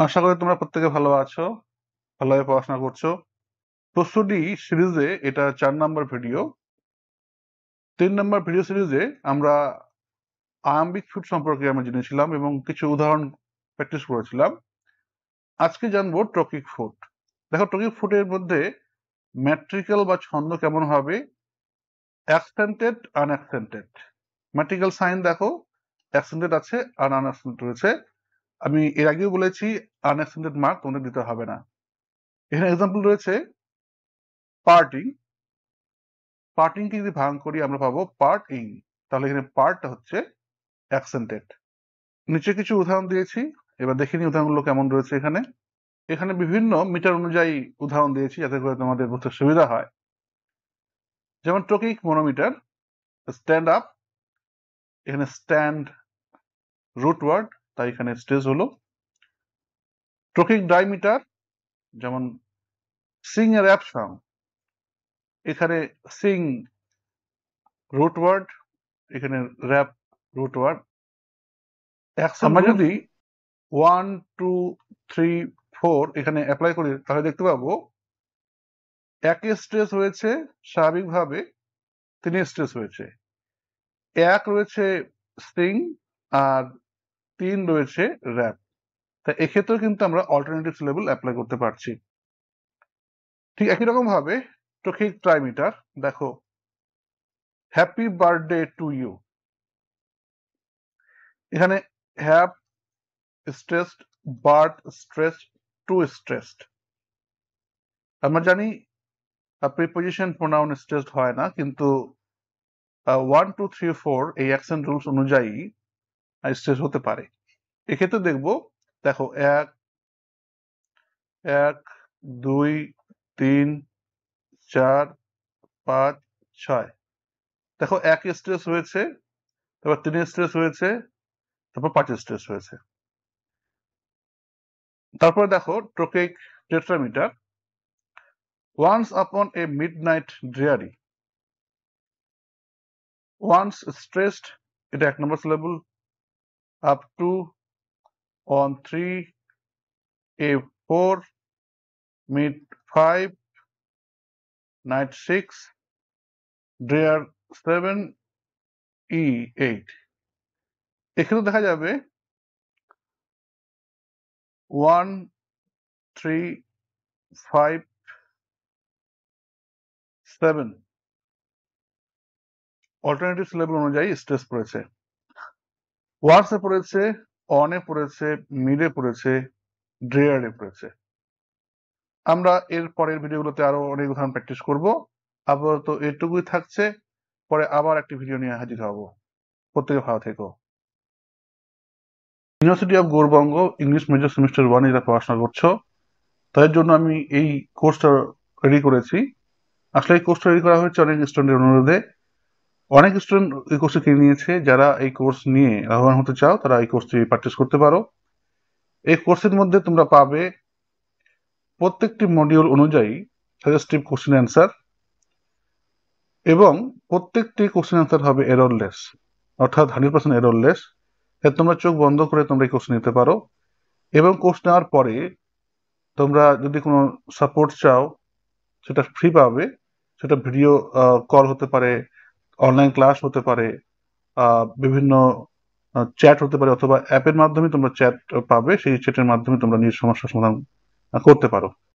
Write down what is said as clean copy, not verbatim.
আশা করি তোমরা প্রত্যেকে ভালো আছো, ভালোভাবে পড়াশোনা করছো। প্রস্তুতি সিরিজে এটা 4 নম্বর ভিডিও। 3 নম্বর ভিডিও সিরিজে আমরা আয়াম্বিক ফুড সম্পর্কে আমরা জেনেছিলাম এবং কিছু উদাহরণ প্র্যাকটিস করেছিলাম। আজকে জানবো ট্রকিক ফুড। দেখো, ট্রকিক ফুডের মধ্যে ম্যাট্রিক্যাল বা ছন্দ কেমন হবে, অ্যাকসেন্টেড, আনঅ্যাকসেন্টেড। ম্যাট্রিক্যাল সাইন দেখো, অ্যাকসেন্টেড আছে আর আনঅ্যাকসেন্টেড রয়েছে। আমি এর আগেও বলেছি আনঅ্যাকসেন্টেড মার্ক তোমাদের দিতে হবে না। এখানে এক্সাম্পল রয়েছে পার্টিং। পার্টিংকে যদি ভাঙ করি আমরা পাবো পার্ট ইং। তাহলে এখানে পার্টটা হচ্ছে অ্যাকসেন্টেড। নিচে কিছু উদাহরণ দিয়েছি, এবার দেখে নিই উদাহরণগুলো কেমন রয়েছে। এখানে এখানে বিভিন্ন মিটার অনুযায়ী উদাহরণ দিয়েছি যাতে করে তোমাদের বুঝতে সুবিধা হয়। যেমন ট্রকিক মনোমিটার, স্ট্যান্ড আপ, এখানে স্ট্যান্ড রুট ওয়ার্ড, তাই এখানে স্ট্রেস হলো। ট্রকিক ডাইমিটার, যেমন সিং এর র্যাপ সং, এখানে সিং রুট ওয়ার্ড, এখানে র্যাপ রুট ওয়ার্ড। আমরা যদি 1, 2, 3, 4 এখানে অ্যাপ্লাই করি তাহলে দেখতে পাবো একে স্ট্রেস হয়েছে স্বাভাবিকভাবে, 3 স্ট্রেস হয়েছে, 1 রয়েছে স্ট্রিং আর 3 রয়েছে র্যাপ। তাই এক্ষেত্রেও কিন্তু আমরা অল্টারনেটিভ সিলেবল অ্যাপ্লাই করতে পারছি। ঠিক একই রকম ভাবে ট্রকিক ট্রাইমিটার দেখো, হ্যাপি বার্থডে টু ইউ, এখানে hap stressed, birth stressed, to stressed. আমরা জানি প্রিপোজিশন প্রোনাউন স্ট্রেসড হয় না, কিন্তু 1, 2, 3, 4 এই অ্যাকসেন্ট রুলস অনুযায়ী স্ট্রেস হতে পারে। এক্ষেত্রে দেখবো, দেখো 1, 1, 2, 3, 4, 5, 6। দেখো 1 স্ট্রেস হয়েছে, তারপর 3 স্ট্রেস হয়েছে, তারপর 5 স্ট্রেস হয়েছে। তারপরে দেখো ট্রকিক tetrameter, once upon a midnight dreary, once stressed, এটা 1 number syllable, up two, on 3, a 4, mid 5, night 6, drear 7, ই 8। এখানে দেখা যাবে 1, 3, 5, 7 অল্টারনেটিভ সিলেবল অনুযায়ী স্ট্রেস পড়েছে। ওয়ার্ডসে পড়েছে, অনে পড়েছে, মিডে পড়েছে, ড্রেয়ারে পড়েছে। আমরা এর পরের ভিডিওগুলোতে আরো অনেক উদাহরণ প্র্যাকটিস করব। আপাতত এটুকুই থাকছে, পরে আবার একটি ভিডিও নিয়ে হাজির হব। প্রত্যেকে ভালো থেকো। University of Gour Banga English major semester 1 এরা পড়াশোনা করছো, তাদের জন্য আমি এই কোর্সটা রেডি করেছি। আসলে এই কোর্সটা রেডি করা হয়েছে অনেক স্টুডেন্টের অনুরোধে। অনেক স্টুডেন্ট এই কোর্সে কিনে নিয়েছে। যারা এই কোর্স নিয়ে লাভবান হতে চাও তারা এই কোর্সটি পারচেস করতে পারো। এই কোর্সের মধ্যে তোমরা পাবে প্রত্যেকটি মডিউল অনুযায়ী সাজেস্টিভ কোশ্চেন অ্যান্সার, এবং প্রত্যেকটি কোশ্চেন অ্যান্সার হবে এররলেস, অর্থাৎ 100% এররলেস। তোমরা চোখ বন্ধ করে তোমরা এই কোর্স নিতে পারো, এবং কোর্স নেওয়ার পরে তোমরা যদি কোনো সাপোর্ট চাও সেটা ফ্রি পাবে। সেটা ভিডিও কল হতে পারে, অনলাইন ক্লাস হতে পারে, বিভিন্ন চ্যাট হতে পারে, অথবা অ্যাপের মাধ্যমে তোমরা চ্যাট পাবে। সেই চ্যাটের মাধ্যমে তোমরা নিজের সমস্যার সমাধান করতে পারো।